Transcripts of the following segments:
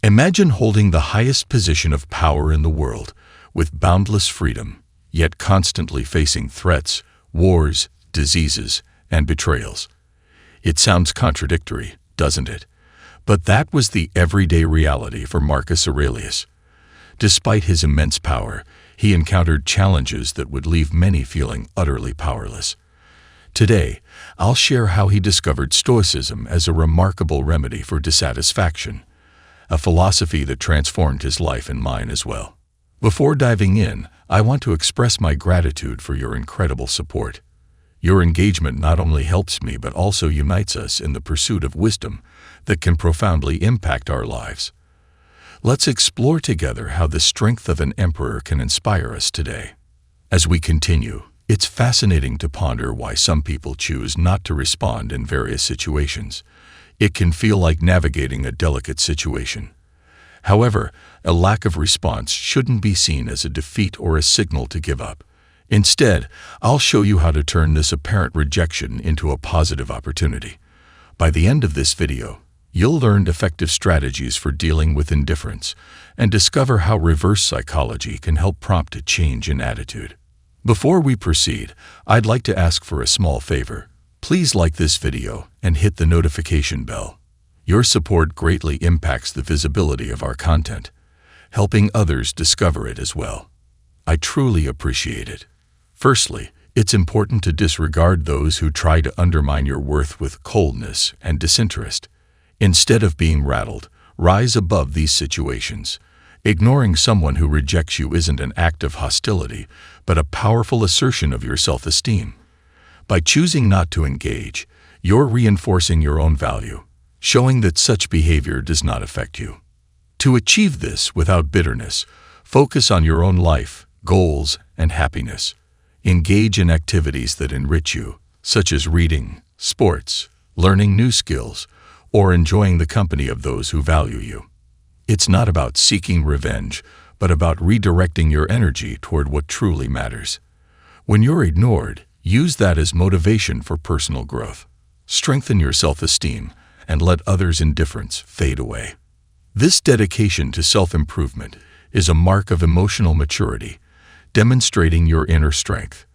Imagine holding the highest position of power in the world, with boundless freedom, yet constantly facing threats, wars, diseases, and betrayals. It sounds contradictory, doesn't it? But that was the everyday reality for Marcus Aurelius. Despite his immense power, he encountered challenges that would leave many feeling utterly powerless. Today, I'll share how he discovered Stoicism as a remarkable remedy for dissatisfaction, a philosophy that transformed his life and mine as well. Before diving in, I want to express my gratitude for your incredible support. Your engagement not only helps me but also unites us in the pursuit of wisdom that can profoundly impact our lives. Let's explore together how the strength of an emperor can inspire us today. As we continue, it's fascinating to ponder why some people choose not to respond in various situations. It can feel like navigating a delicate situation. However, a lack of response shouldn't be seen as a defeat or a signal to give up. Instead, I'll show you how to turn this apparent rejection into a positive opportunity. By the end of this video, you'll learn effective strategies for dealing with indifference and discover how reverse psychology can help prompt a change in attitude. Before we proceed, I'd like to ask for a small favor. Please like this video and hit the notification bell. Your support greatly impacts the visibility of our content, helping others discover it as well. I truly appreciate it. Firstly, it's important to disregard those who try to undermine your worth with coldness and disinterest. Instead of being rattled, rise above these situations. Ignoring someone who rejects you isn't an act of hostility, but a powerful assertion of your self-esteem. By choosing not to engage, you're reinforcing your own value, showing that such behavior does not affect you. To achieve this without bitterness, focus on your own life, goals, and happiness. Engage in activities that enrich you, such as reading, sports, learning new skills, or enjoying the company of those who value you. It's not about seeking revenge, but about redirecting your energy toward what truly matters. When you're ignored, use that as motivation for personal growth. Strengthen your self-esteem and let others' indifference fade away. This dedication to self-improvement is a mark of emotional maturity, demonstrating your inner strength.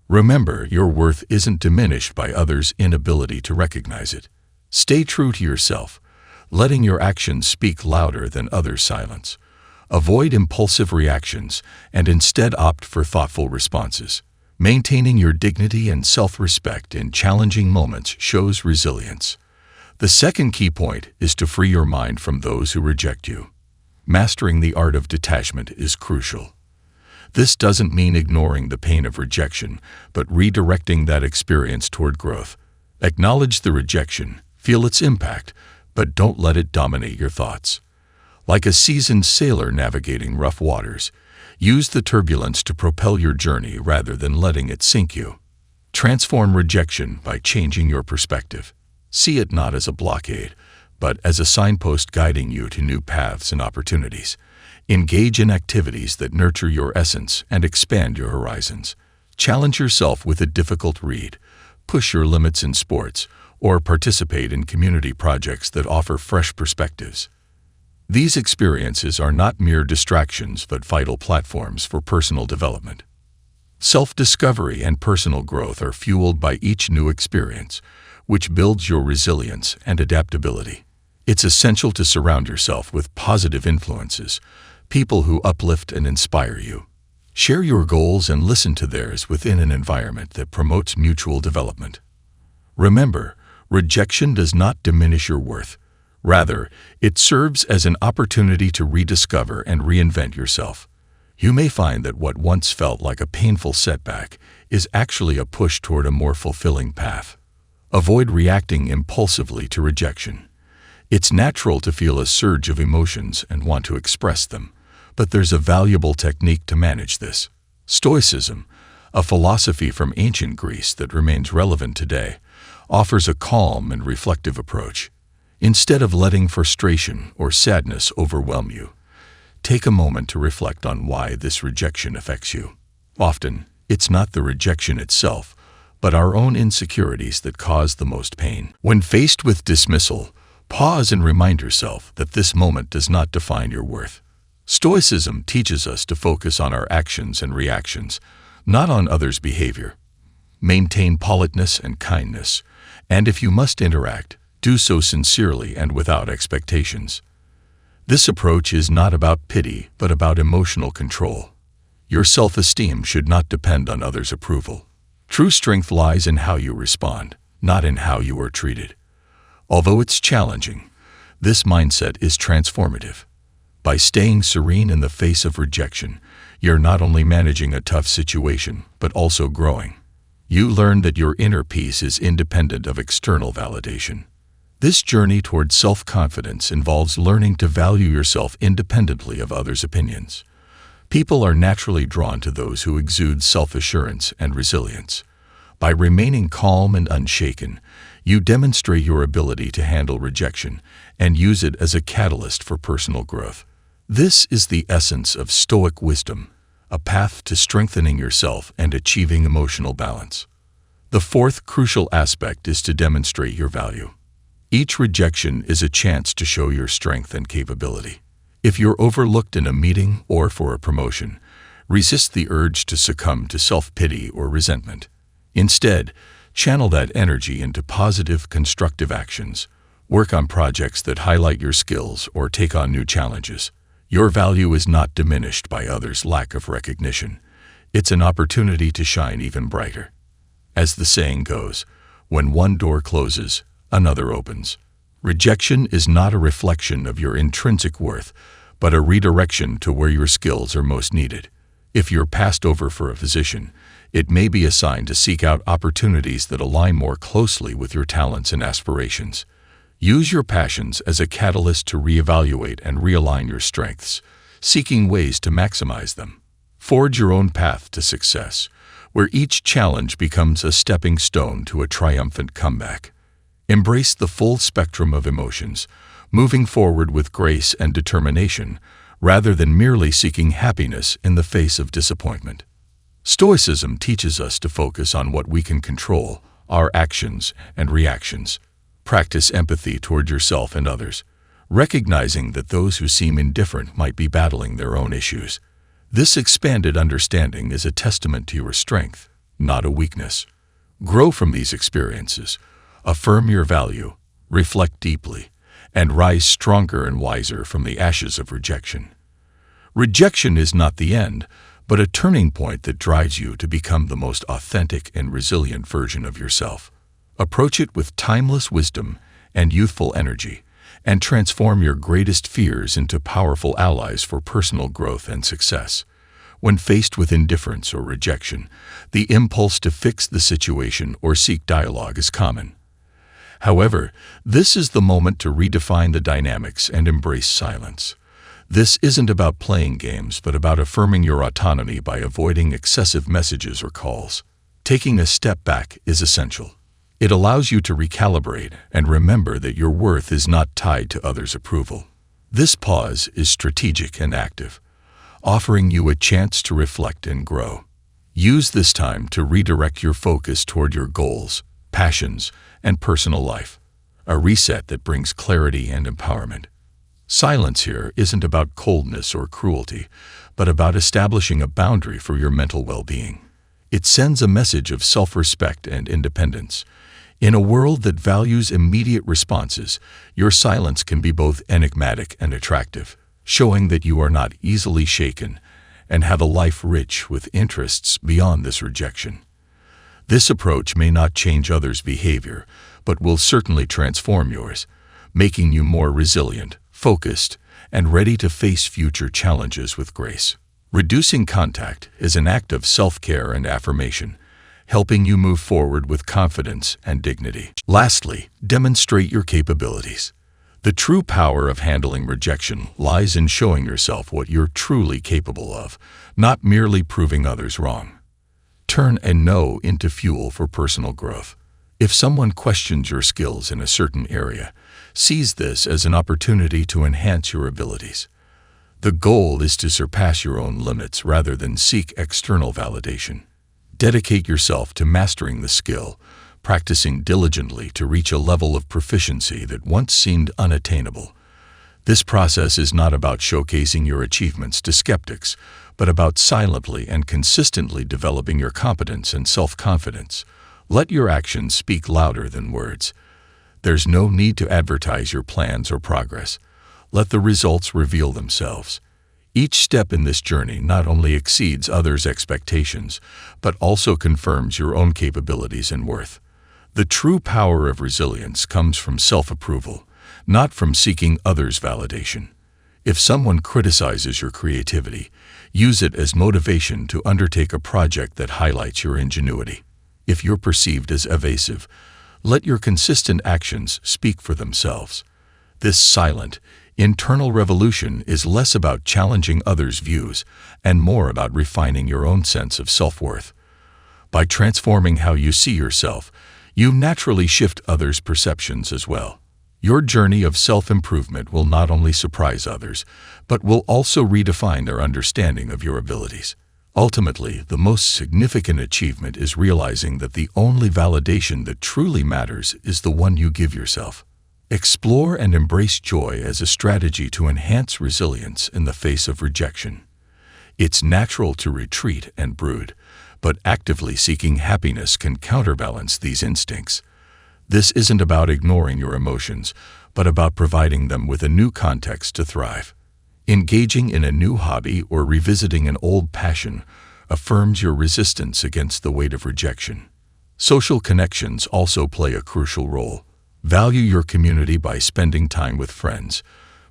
Remember, your worth isn't diminished by others' inability to recognize it. Stay true to yourself, letting your actions speak louder than others' silence. Avoid impulsive reactions and instead opt for thoughtful responses. Maintaining your dignity and self-respect in challenging moments shows resilience. The second key point is to free your mind from those who reject you. Mastering the art of detachment is crucial. This doesn't mean ignoring the pain of rejection, but redirecting that experience toward growth. Acknowledge the rejection, feel its impact, but don't let it dominate your thoughts. Like a seasoned sailor navigating rough waters, use the turbulence to propel your journey rather than letting it sink you. Transform rejection by changing your perspective. See it not as a blockade, but as a signpost guiding you to new paths and opportunities. Engage in activities that nurture your essence and expand your horizons. Challenge yourself with a difficult read, push your limits in sports, or participate in community projects that offer fresh perspectives. These experiences are not mere distractions but vital platforms for personal development. Self-discovery and personal growth are fueled by each new experience, which builds your resilience and adaptability. It's essential to surround yourself with positive influences, people who uplift and inspire you. Share your goals and listen to theirs within an environment that promotes mutual development. Remember, rejection does not diminish your worth. Rather, it serves as an opportunity to rediscover and reinvent yourself. You may find that what once felt like a painful setback is actually a push toward a more fulfilling path. Avoid reacting impulsively to rejection. It's natural to feel a surge of emotions and want to express them, but there's a valuable technique to manage this. Stoicism, a philosophy from ancient Greece that remains relevant today, offers a calm and reflective approach. Instead of letting frustration or sadness overwhelm you, take a moment to reflect on why this rejection affects you. Often, it's not the rejection itself, but our own insecurities that cause the most pain. When faced with dismissal, Pause and remind yourself that this moment does not define your worth. Stoicism teaches us to focus on our actions and reactions, not on others' behavior. Maintain politeness and kindness, and if you must interact, do so sincerely and without expectations. This approach is not about pity, but about emotional control. Your self-esteem should not depend on others' approval. True strength lies in how you respond, not in how you are treated. Although it's challenging, this mindset is transformative. By staying serene in the face of rejection, you're not only managing a tough situation, but also growing. You learn that your inner peace is independent of external validation. This journey toward self-confidence involves learning to value yourself independently of others' opinions. People are naturally drawn to those who exude self-assurance and resilience. By remaining calm and unshaken, you demonstrate your ability to handle rejection and use it as a catalyst for personal growth. This is the essence of Stoic wisdom, a path to strengthening yourself and achieving emotional balance. The fourth crucial aspect is to demonstrate your value. Each rejection is a chance to show your strength and capability. If you're overlooked in a meeting or for a promotion, resist the urge to succumb to self-pity or resentment. Instead, channel that energy into positive, constructive actions. Work on projects that highlight your skills or take on new challenges. Your value is not diminished by others' lack of recognition. It's an opportunity to shine even brighter. As the saying goes, when one door closes, another opens. Rejection is not a reflection of your intrinsic worth, but a redirection to where your skills are most needed. If you're passed over for a position, it may be a sign to seek out opportunities that align more closely with your talents and aspirations. Use your passions as a catalyst to reevaluate and realign your strengths, seeking ways to maximize them. Forge your own path to success, where each challenge becomes a stepping stone to a triumphant comeback. Embrace the full spectrum of emotions, moving forward with grace and determination, rather than merely seeking happiness in the face of disappointment. Stoicism teaches us to focus on what we can control, our actions and reactions. Practice empathy toward yourself and others, recognizing that those who seem indifferent might be battling their own issues. This expanded understanding is a testament to your strength, not a weakness. Grow from these experiences, affirm your value, reflect deeply, and rise stronger and wiser from the ashes of rejection. Rejection is not the end, but a turning point that drives you to become the most authentic and resilient version of yourself. Approach it with timeless wisdom and youthful energy, and transform your greatest fears into powerful allies for personal growth and success. When faced with indifference or rejection, the impulse to fix the situation or seek dialogue is common. However, this is the moment to redefine the dynamics and embrace silence. This isn't about playing games, but about affirming your autonomy by avoiding excessive messages or calls. Taking a step back is essential. It allows you to recalibrate and remember that your worth is not tied to others' approval. This pause is strategic and active, offering you a chance to reflect and grow. Use this time to redirect your focus toward your goals, passions, and personal life, a reset that brings clarity and empowerment. Silence here isn't about coldness or cruelty, but about establishing a boundary for your mental well-being. It sends a message of self-respect and independence. In a world that values immediate responses, your silence can be both enigmatic and attractive, showing that you are not easily shaken and have a life rich with interests beyond this rejection. This approach may not change others' behavior, but will certainly transform yours, making you more resilient, focused, and ready to face future challenges with grace. Reducing contact is an act of self-care and affirmation, helping you move forward with confidence and dignity. Lastly, demonstrate your capabilities. The true power of handling rejection lies in showing yourself what you're truly capable of, not merely proving others wrong. Turn a no into fuel for personal growth. If someone questions your skills in a certain area, seize this as an opportunity to enhance your abilities. The goal is to surpass your own limits rather than seek external validation. Dedicate yourself to mastering the skill, practicing diligently to reach a level of proficiency that once seemed unattainable. This process is not about showcasing your achievements to skeptics, but about silently and consistently developing your competence and self-confidence. Let your actions speak louder than words. There's no need to advertise your plans or progress. Let the results reveal themselves. Each step in this journey not only exceeds others' expectations, but also confirms your own capabilities and worth. The true power of resilience comes from self-approval, not from seeking others' validation. If someone criticizes your creativity, use it as motivation to undertake a project that highlights your ingenuity. If you're perceived as evasive, let your consistent actions speak for themselves. This silent, internal revolution is less about challenging others' views and more about refining your own sense of self-worth. By transforming how you see yourself, you naturally shift others' perceptions as well. Your journey of self-improvement will not only surprise others, but will also redefine their understanding of your abilities. Ultimately, the most significant achievement is realizing that the only validation that truly matters is the one you give yourself. Explore and embrace joy as a strategy to enhance resilience in the face of rejection. It's natural to retreat and brood, but actively seeking happiness can counterbalance these instincts. This isn't about ignoring your emotions, but about providing them with a new context to thrive. Engaging in a new hobby or revisiting an old passion affirms your resistance against the weight of rejection. Social connections also play a crucial role. Value your community by spending time with friends,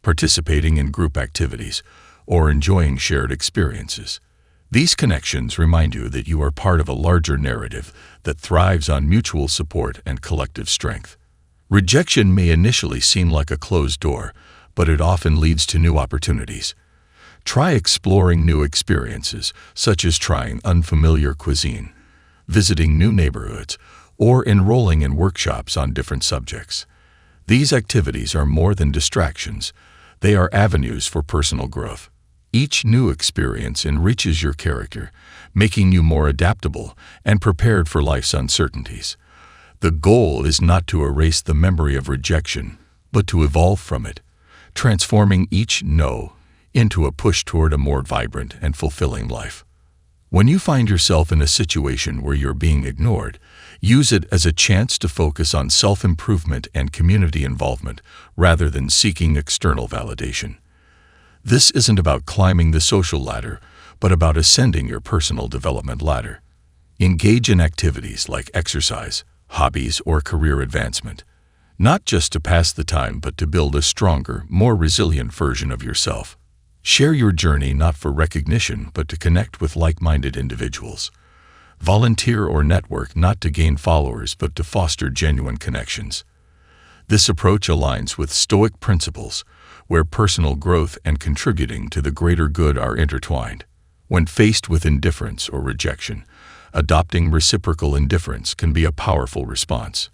participating in group activities, or enjoying shared experiences. These connections remind you that you are part of a larger narrative that thrives on mutual support and collective strength. Rejection may initially seem like a closed door, but it often leads to new opportunities. Try exploring new experiences, such as trying unfamiliar cuisine, visiting new neighborhoods, or enrolling in workshops on different subjects. These activities are more than distractions. They are avenues for personal growth. Each new experience enriches your character, making you more adaptable and prepared for life's uncertainties. The goal is not to erase the memory of rejection, but to evolve from it, transforming each no into a push toward a more vibrant and fulfilling life. When you find yourself in a situation where you're being ignored, use it as a chance to focus on self-improvement and community involvement rather than seeking external validation. This isn't about climbing the social ladder, but about ascending your personal development ladder. Engage in activities like exercise, hobbies, or career advancement, not just to pass the time, but to build a stronger, more resilient version of yourself. Share your journey not for recognition, but to connect with like-minded individuals. Volunteer or network not to gain followers, but to foster genuine connections. This approach aligns with Stoic principles, where personal growth and contributing to the greater good are intertwined. When faced with indifference or rejection, adopting reciprocal indifference can be a powerful response.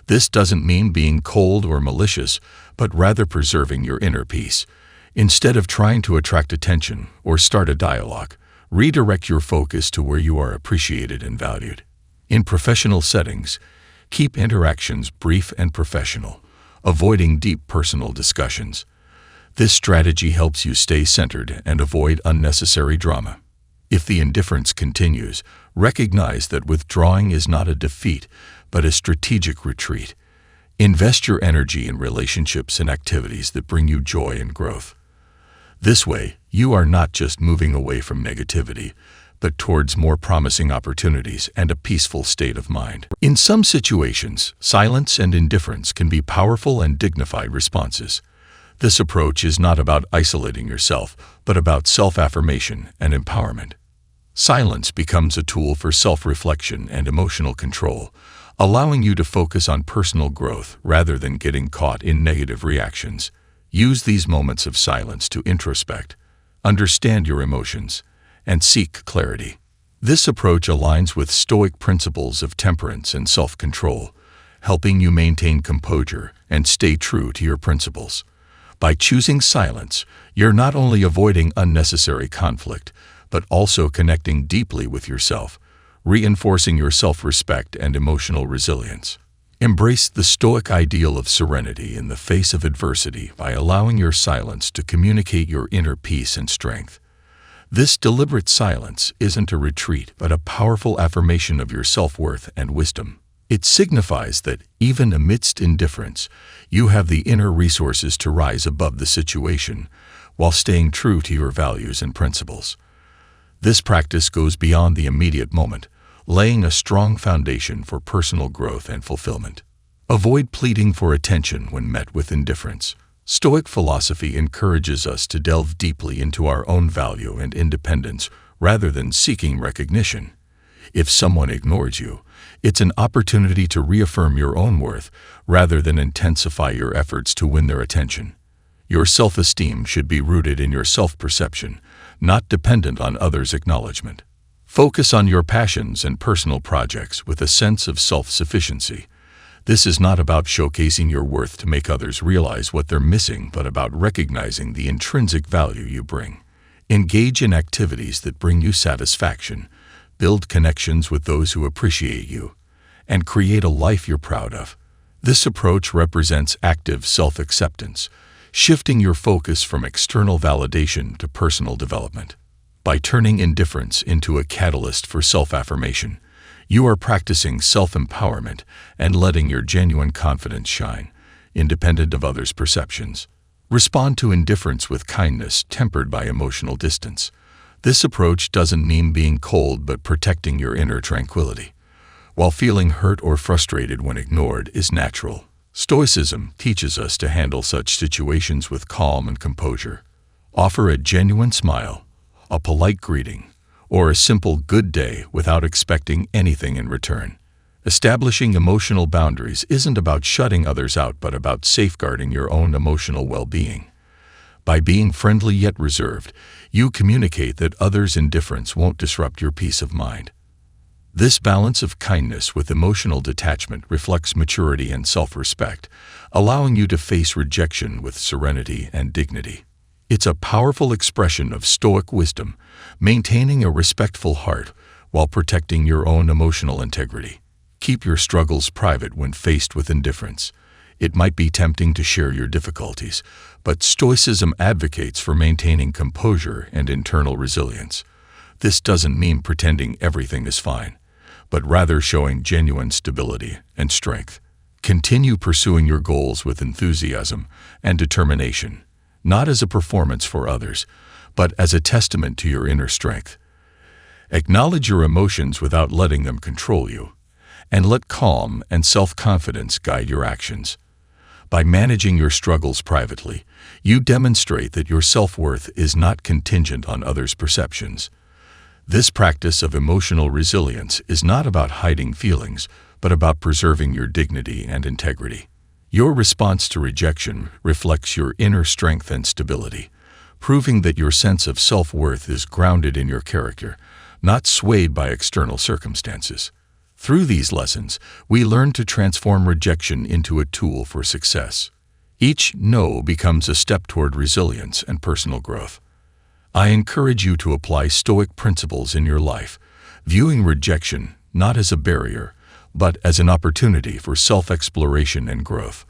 This doesn't mean being cold or malicious, but rather preserving your inner peace. Instead of trying to attract attention or start a dialogue, redirect your focus to where you are appreciated and valued. In professional settings, keep interactions brief and professional, avoiding deep personal discussions. This strategy helps you stay centered and avoid unnecessary drama. If the indifference continues, recognize that withdrawing is not a defeat, but a strategic retreat. Invest your energy in relationships and activities that bring you joy and growth. This way, you are not just moving away from negativity, but towards more promising opportunities and a peaceful state of mind. In some situations, silence and indifference can be powerful and dignified responses. This approach is not about isolating yourself, but about self-affirmation and empowerment. Silence becomes a tool for self-reflection and emotional control, allowing you to focus on personal growth rather than getting caught in negative reactions. Use these moments of silence to introspect, understand your emotions, and seek clarity. This approach aligns with Stoic principles of temperance and self-control, helping you maintain composure and stay true to your principles. By choosing silence, you're not only avoiding unnecessary conflict, but also connecting deeply with yourself, reinforcing your self-respect and emotional resilience. Embrace the Stoic ideal of serenity in the face of adversity by allowing your silence to communicate your inner peace and strength. This deliberate silence isn't a retreat, but a powerful affirmation of your self-worth and wisdom. It signifies that, even amidst indifference, you have the inner resources to rise above the situation, while staying true to your values and principles. This practice goes beyond the immediate moment, laying a strong foundation for personal growth and fulfillment. Avoid pleading for attention when met with indifference. Stoic philosophy encourages us to delve deeply into our own value and independence rather than seeking recognition. If someone ignores you, it's an opportunity to reaffirm your own worth rather than intensify your efforts to win their attention. Your self-esteem should be rooted in your self-perception, not dependent on others' acknowledgement. Focus on your passions and personal projects with a sense of self-sufficiency. This is not about showcasing your worth to make others realize what they're missing, but about recognizing the intrinsic value you bring. Engage in activities that bring you satisfaction, build connections with those who appreciate you, and create a life you're proud of. This approach represents active self-acceptance, shifting your focus from external validation to personal development. By turning indifference into a catalyst for self-affirmation, you are practicing self-empowerment and letting your genuine confidence shine, independent of others' perceptions. Respond to indifference with kindness tempered by emotional distance. This approach doesn't mean being cold, but protecting your inner tranquility. While feeling hurt or frustrated when ignored is natural, Stoicism teaches us to handle such situations with calm and composure. Offer a genuine smile, a polite greeting, or a simple good day without expecting anything in return. Establishing emotional boundaries isn't about shutting others out, but about safeguarding your own emotional well-being. By being friendly yet reserved, you communicate that others' indifference won't disrupt your peace of mind. This balance of kindness with emotional detachment reflects maturity and self-respect, allowing you to face rejection with serenity and dignity. It's a powerful expression of Stoic wisdom, maintaining a respectful heart while protecting your own emotional integrity. Keep your struggles private when faced with indifference. It might be tempting to share your difficulties, but Stoicism advocates for maintaining composure and internal resilience. This doesn't mean pretending everything is fine, but rather showing genuine stability and strength. Continue pursuing your goals with enthusiasm and determination, not as a performance for others, but as a testament to your inner strength. Acknowledge your emotions without letting them control you, and let calm and self-confidence guide your actions. By managing your struggles privately, you demonstrate that your self-worth is not contingent on others' perceptions. This practice of emotional resilience is not about hiding feelings, but about preserving your dignity and integrity. Your response to rejection reflects your inner strength and stability, proving that your sense of self-worth is grounded in your character, not swayed by external circumstances. Through these lessons, we learn to transform rejection into a tool for success. Each no becomes a step toward resilience and personal growth. I encourage you to apply Stoic principles in your life, viewing rejection not as a barrier, but as an opportunity for self-exploration and growth.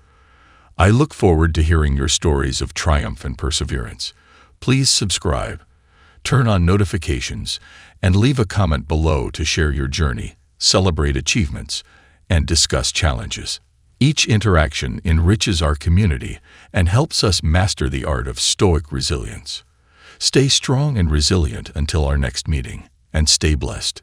I look forward to hearing your stories of triumph and perseverance. Please subscribe, turn on notifications, and leave a comment below to share your journey, celebrate achievements, and discuss challenges. Each interaction enriches our community and helps us master the art of Stoic resilience. Stay strong and resilient until our next meeting, and stay blessed.